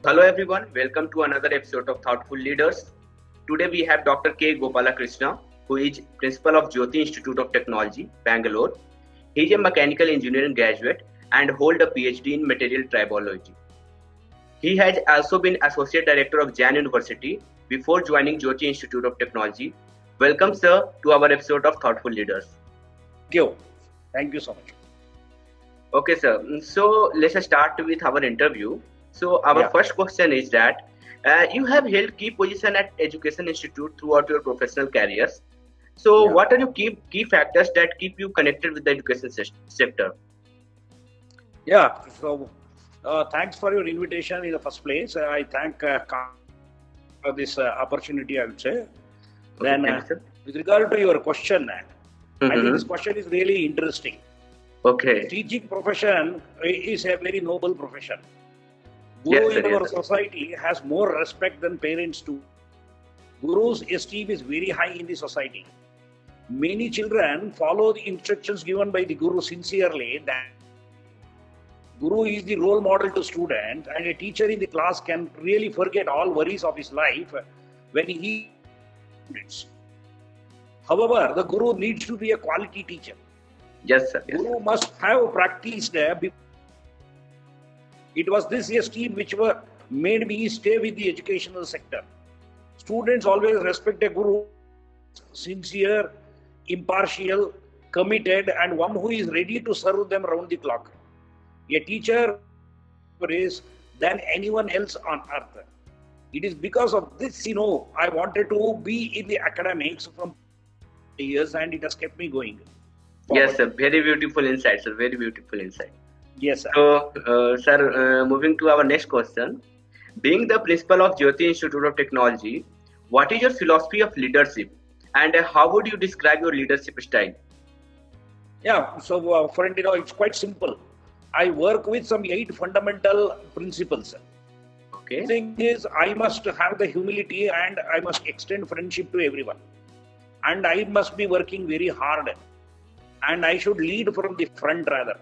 Hello everyone, welcome to another episode of Thoughtful Leaders. Today we have Dr. K. Gopalakrishna, who is Principal of Jyoti Institute of Technology, Bangalore. He is a mechanical engineering graduate and hold a PhD in material tribology. He has also been Associate Director of Jain University before joining Jyoti Institute of Technology. Welcome, sir, to our episode of Thoughtful Leaders. Thank you so much. Okay, sir. So let's start with our interview. So our first question is that you have held key position at Education Institute throughout your professional careers. So what are your key factors that keep you connected with the education sector? Yeah. So thanks for your invitation in the first place. I thank for this opportunity, I would say. Then with regard to your question, I think this question is really interesting. Okay. Teaching profession is a very noble profession. Guru in our society has more respect than parents do. Guru's esteem is very high in the society. Many children follow the instructions given by the Guru sincerely. That Guru is the role model to students, and a teacher in the class can really forget all worries of his life when he students. However, the Guru needs to be a quality teacher. Yes, sir. Yes. Guru must have practiced. It was this esteem which made me stay with the educational sector. Students always respect a Guru, sincere, impartial, committed, and one who is ready to serve them round the clock. A teacher is than anyone else on earth. It is because of this, I wanted to be in the academics from years, and it has kept me going. Yes, sir. Very beautiful insight, sir. Very beautiful insight. Yes, sir. So, sir, moving to our next question. Being the principal of Jyoti Institute of Technology, what is your philosophy of leadership, and how would you describe your leadership style? Yeah, so friend, it's quite simple. I work with some 8 fundamental principles. Okay. The thing is, I must have the humility and I must extend friendship to everyone. And I must be working very hard. And I should lead from the front rather.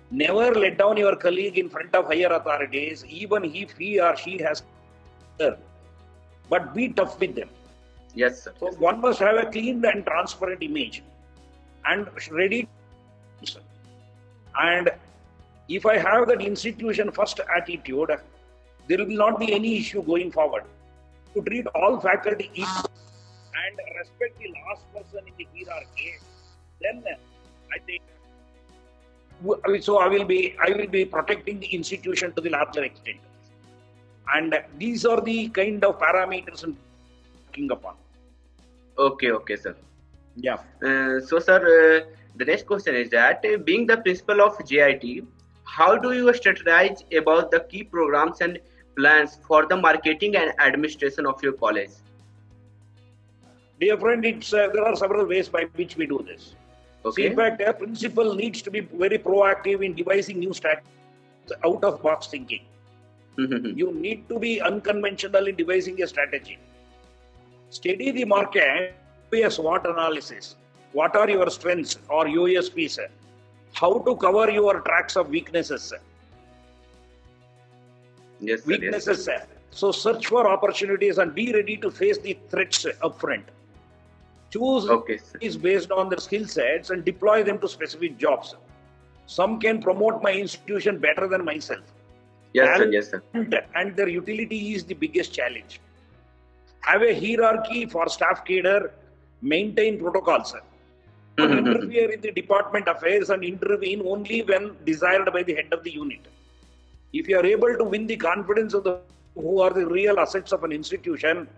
Never let down your colleague in front of higher authorities, even if he or she has. But be tough with them. Yes, sir. So one must have a clean and transparent image and ready. And if I have that institution first attitude, there will not be any issue going forward. To treat all faculty equal and respect the last person in the hierarchy, then I think so. I will be protecting the institution to the larger extent, and these are the kind of parameters I'm looking upon. Okay, sir. Yeah. So, sir, the next question is that being the principal of JIT, how do you strategize about the key programs and plans for the marketing and administration of your college? Dear friend, there are several ways by which we do this. Okay. See, in fact, a principal needs to be very proactive in devising new strategies, out-of-box thinking. You need to be unconventional in devising a strategy. Study the market, do a SWOT analysis. What are your strengths or USPs? How to cover your tracks of weaknesses. Yes, sir, weaknesses. Yes. So search for opportunities and be ready to face the threats upfront. Choose is based on their skill sets and deploy them to specific jobs. Some can promote my institution better than myself. Yes, sir. And their utility is the biggest challenge. Have a hierarchy for staff cadre, maintain protocols. Interfere in the department affairs and intervene only when desired by the head of the unit. If you are able to win the confidence of the who are the real assets of an institution,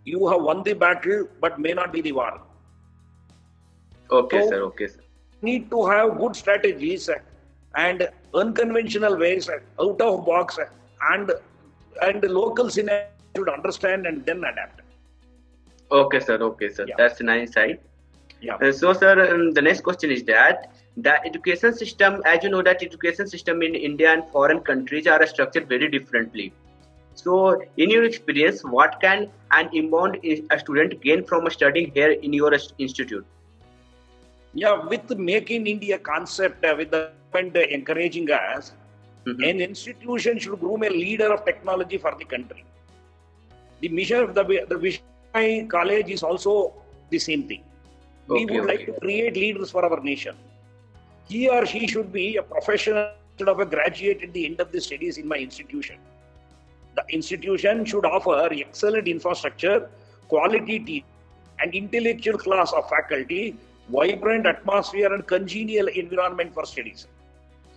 you have won the battle but may not be the war. Okay, sir. Need to have good strategies and unconventional ways, out of box, and local scenario should understand and then adapt. Okay, sir. Yeah. That's a nice side. Yeah. So, sir, the next question is that the education system, as you know, that education system in India and foreign countries are structured very differently. So, in your experience, what can an inbound student gain from studying here in your institute? Yeah, with the Make in India concept, with the government encouraging us, An institution should groom a leader of technology for the country. The mission of the Vishnu College is also the same thing. We would like to create leaders for our nation. He or she should be a professional instead of a graduate at the end of the studies in my institution. The institution should offer excellent infrastructure, quality teaching, and intellectual class of faculty, vibrant atmosphere, and congenial environment for studies.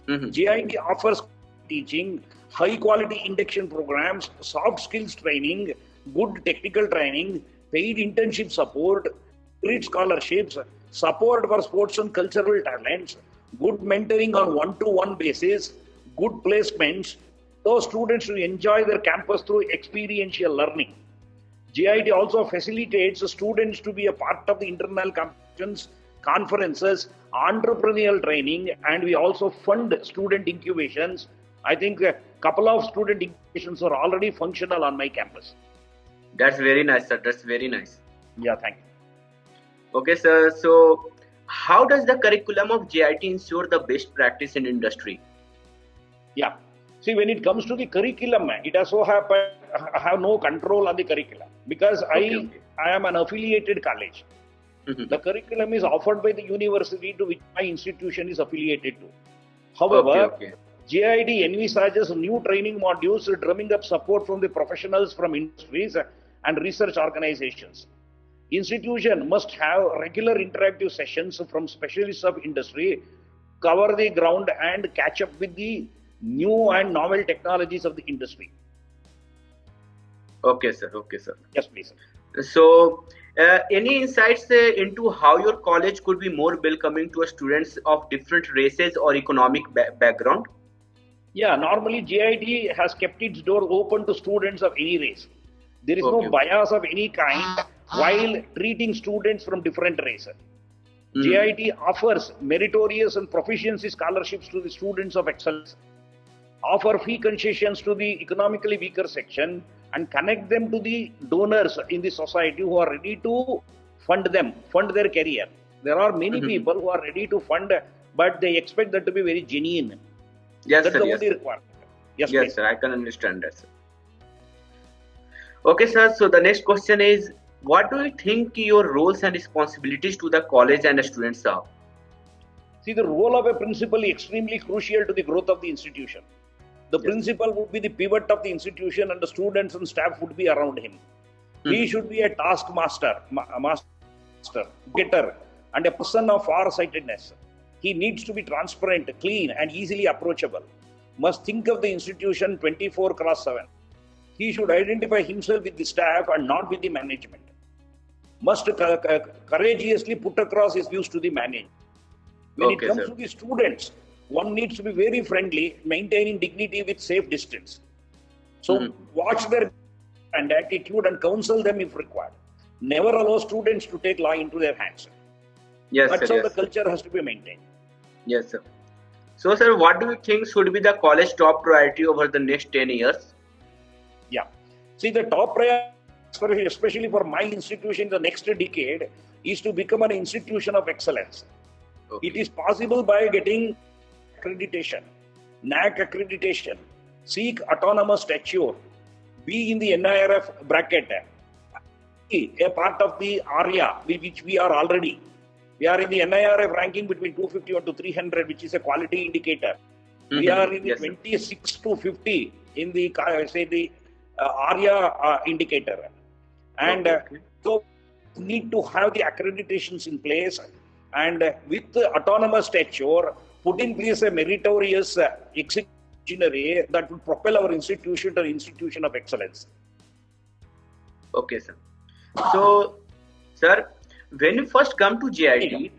JIT offers teaching, high quality induction programs, soft skills training, good technical training, paid internship support, great scholarships, support for sports and cultural talents, good mentoring on one-to-one basis, good placements. Those students will enjoy their campus through experiential learning. JIT also facilitates students to be a part of the internal competitions, conferences, entrepreneurial training, and we also fund student incubations. I think a couple of student incubations are already functional on my campus. That's very nice, sir. That's very nice. Yeah, thank you. Okay, sir. So, how does the curriculum of JIT ensure the best practice in industry? Yeah. See, when it comes to the curriculum, it also have no control on the curriculum because I am an affiliated college. The curriculum is offered by the university to which my institution is affiliated to. However, JIT envisages new training modules drumming up support from the professionals from industries and research organizations. Institution must have regular interactive sessions from specialists of industry, cover the ground and catch up with the new and novel technologies of the industry. Okay, sir. Okay, sir. Yes, please. So, any insights into how your college could be more welcoming to students of different races or economic background? Yeah, normally JIT has kept its door open to students of any race. There is no bias of any kind while treating students from different races. JIT offers meritorious and proficiency scholarships to the students of excellence, offer fee concessions to the economically weaker section, and connect them to the donors in the society who are ready to fund their career. There are many people who are ready to fund, but they expect that to be very genuine. Yes, That's sir. the only requirement. Yes, sir. I can understand that, sir. Okay, sir. So the next question is, what do you think your roles and responsibilities to the college and the students are? See, the role of a principal is extremely crucial to the growth of the institution. The principal would be the pivot of the institution and the students and staff would be around him. He should be a taskmaster, getter, and a person of far-sightedness. He needs to be transparent, clean, and easily approachable. Must think of the institution 24/7. He should identify himself with the staff and not with the management. Must courageously put across his views to the management. When it comes to the students, one needs to be very friendly, maintaining dignity with safe distance. So watch their and attitude and counsel them if required. Never allow students to take law into their hands. Yes, That's sir, how the culture has to be maintained. Yes, sir. So, sir, what do you think should be the college top priority over the next 10 years? Yeah. See, the top priority, especially for my institution in the next decade, is to become an institution of excellence. It is possible by getting accreditation, NAC accreditation, seek autonomous stature, be in the NIRF bracket, be a part of the ARIA, which we are already. We are in the NIRF ranking between 251 to 300, which is a quality indicator. We are in the 26 to 50 in the, ARIA indicator. And so need to have the accreditations in place and with the autonomous stature, put in place a meritorious executionary that will propel our institution to an institution of excellence. Okay, sir. So, sir, when you first come to JIT,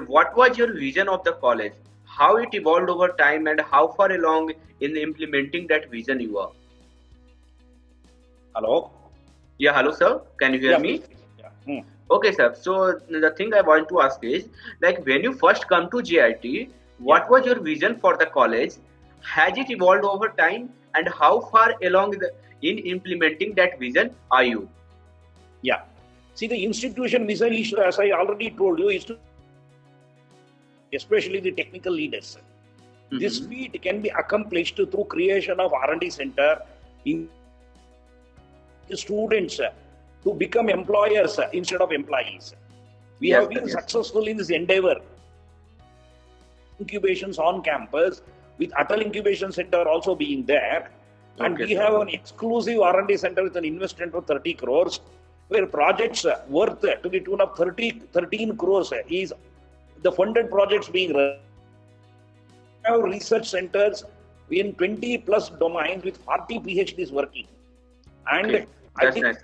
what was your vision of the college? How it evolved over time and how far along in implementing that vision you are? Hello? Yeah, hello, sir. Can you hear me? Yeah. Okay, sir. So, the thing I want to ask is, like, when you first come to JIT, what was your vision for the college? Has it evolved over time? And how far along in implementing that vision are you? Yeah. See, the institution vision is, as I already told you, is to especially the technical leaders. This feat can be accomplished through creation of R&D center in students to become employers instead of employees. We have been successful in this endeavor. Incubations on campus, with Atal Incubation Center also being there. And we have an exclusive R&D center with an investment of 30 crores, where projects worth to the tune of 13 crores is the funded projects being run. We have research centers in 20 plus domains with 40 PhDs working. And I think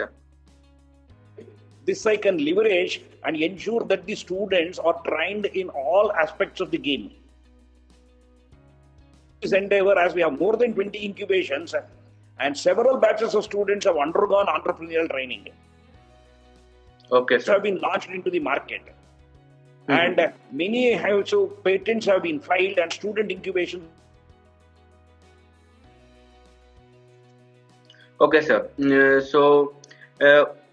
this I can leverage and ensure that the students are trained in all aspects of the game. This endeavor, as we have more than 20 incubations and several batches of students have undergone entrepreneurial training. Have been launched into the market. And many have, so patents have been filed and student incubation. Okay, sir. So,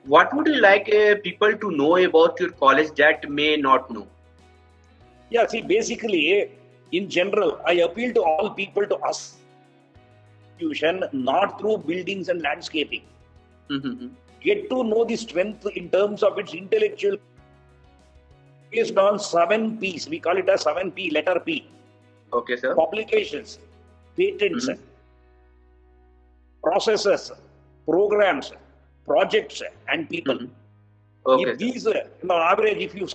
what would you like people to know about your college that may not know? Yeah, see, basically, in general, I appeal to all people to ask institution, not through buildings and landscaping. Get to know the strength in terms of its intellectual, based on 7 P's. We call it as 7P, letter P. Okay, sir. Publications, patents, processes, programs, projects, and people. If these, on average, if you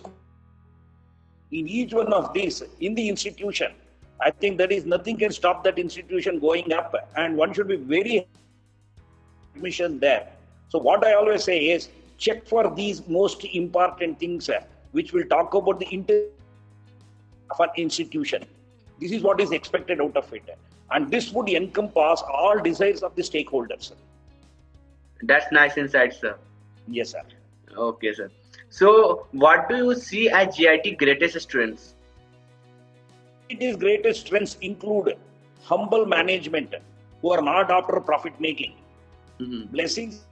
in each one of these in the institution, I think that is nothing can stop that institution going up, and one should be very admission there. So what I always say is check for these most important things which will talk about the intent of an institution. This is what is expected out of it, and this would encompass all desires of the stakeholders. That's nice insight, sir. Yes, sir. Okay, sir. So, what do you see as GIT greatest strengths? Its greatest strengths include humble management, who are not after profit making. Blessings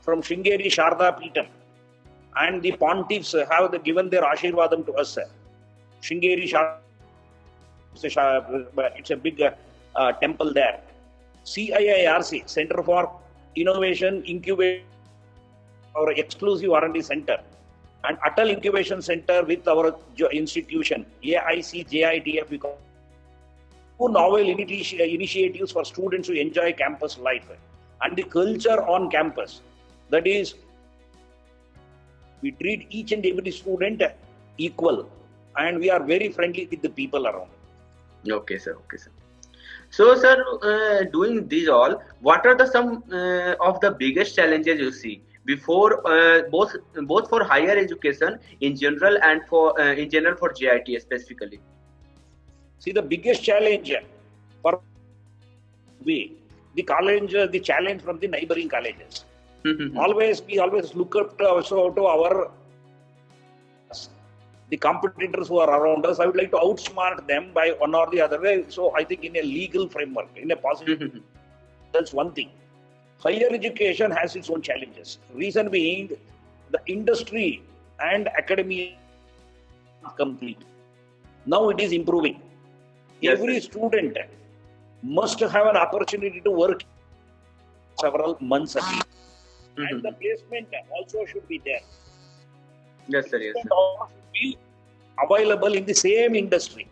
from Sringeri Sharda Peetham, and the pontiffs have given their Ashirvadam to us. Sringeri Sharda, it's a big temple there. CIIRC, Center for Innovation Incubation, our exclusive R&D center, and Atal Incubation Center with our institution, AICJITF, we call two novel initiatives for students to enjoy campus life and the culture on campus. That is, we treat each and every student equal, and we are very friendly with the people around. Okay, sir. Okay, sir. So, sir, doing this all, what are the some of the biggest challenges you see before both for higher education in general and for GIT specifically? See, the biggest challenge for the challenge from the neighboring colleges. We always look up to our the competitors who are around us. I would like to outsmart them by one or the other way. So I think in a legal framework, in a positive, that's one thing. Higher education has its own challenges. Reason being, the industry and academia are complete. Now it is improving. Every student must have an opportunity to work several months a week. And the placement also should be there. Yes, sir. Yes, sir. Should be available in the same industry.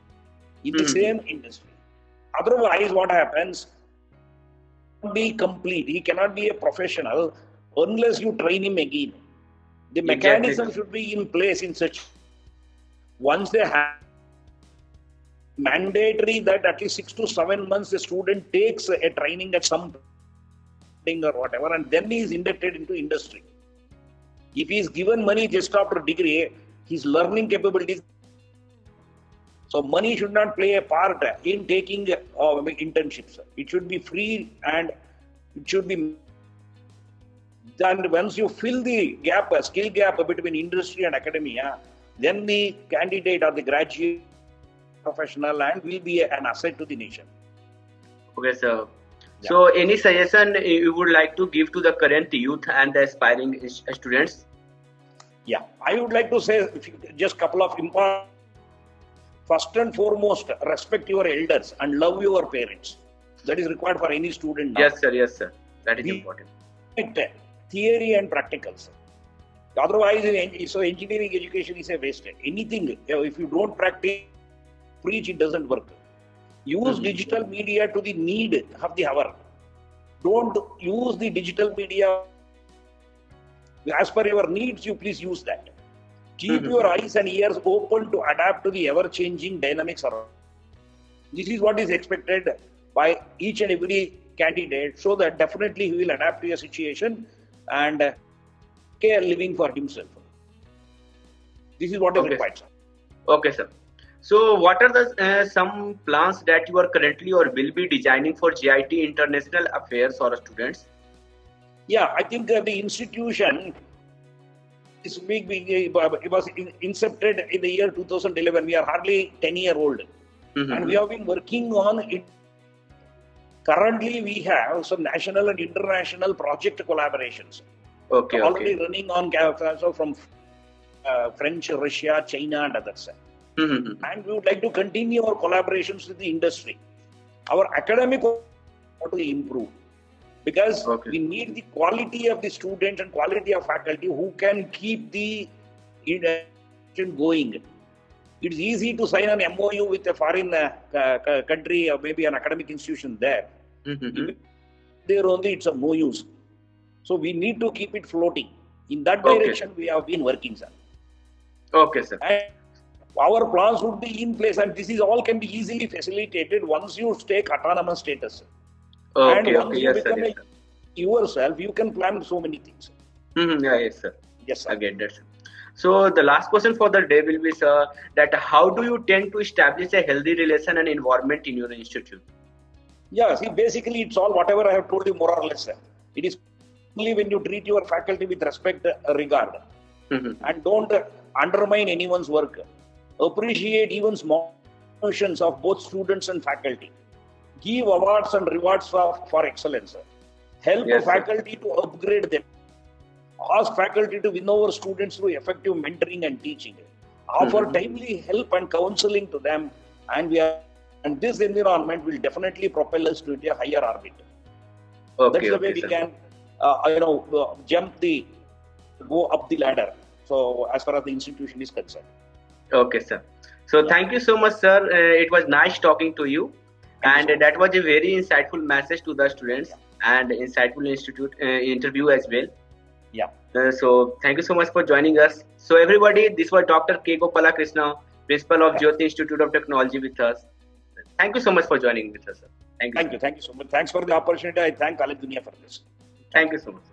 Otherwise, what happens? Be complete. He cannot be a professional unless you train him again. The mechanism should be in place in such. Once they have mandatory that at least 6 to 7 months the student takes a training at some thing or whatever, and then he is inducted into industry. If he is given money just after degree, his learning capabilities. So money should not play a part in taking internships. It should be free and it should be done. Once you fill the gap, skill gap between industry and academia, then the candidate or the graduate professional and will be an asset to the nation. Okay, sir. Yeah. So any suggestion you would like to give to the current youth and the aspiring students? Yeah, I would like to say just a couple of important. first and foremost, respect your elders and love your parents. That is required for any student now. Yes, sir. Yes, sir. That is important. Theory and practicals. Otherwise, so engineering education is a waste. Anything, if you don't practice, preach, it doesn't work. Use digital media to the need of the hour. Don't use the digital media as per your needs. You please use that. Keep your eyes and ears open to adapt to the ever-changing dynamics around. This is what is expected by each and every candidate, so that definitely he will adapt to a situation and care living for himself. This is what is required, sir. Okay, sir. So, what are the some plans that you are currently or will be designing for JIT International Affairs or students? Yeah, I think the institution is big. It was incepted in the year 2011. We are hardly 10-year-old, and we have been working on it. Currently, we have some national and international project collaborations. Already running on from French, Russia, China, and others. And we would like to continue our collaborations with the industry. Our academic want to improve, because we need the quality of the students and quality of faculty who can keep the education going. It's easy to sign an MOU with a foreign country or maybe an academic institution there. There only it's of no use. So we need to keep it floating. In that direction, we have been working, sir. Okay, sir. And our plans would be in place, and this is all can be easily facilitated once you take autonomous status. And once you become yourself, you can plan so many things. Yes, sir. Yes, sir. I get that, sir. So the last question for the day will be, sir, that how do you tend to establish a healthy relation and environment in your institute? Yeah, see, basically it's all whatever I have told you more or less, sir. It is only when you treat your faculty with respect, regard, and don't undermine anyone's work. Appreciate even small contributions of both students and faculty. Give awards and rewards for excellence. Help faculty to upgrade them. Ask faculty to win over students through effective mentoring and teaching. Offer timely help and counseling to them, and this environment will definitely propel us to a higher orbit. That's the way we can, go up the ladder. So, as far as the institution is concerned. Okay, sir. So, thank you so much, sir. It was nice talking to you, and that was a very insightful message to the students and insightful interview as well. Yeah. So, thank you so much for joining us. So, everybody, this was Dr. K. Gopala Krishna, Principal of Jyoti Institute of Technology, with us. Thank you so much for joining with us, sir. Thank you so much. Thanks for the opportunity. I thank College Dunia for this. Thank you so much.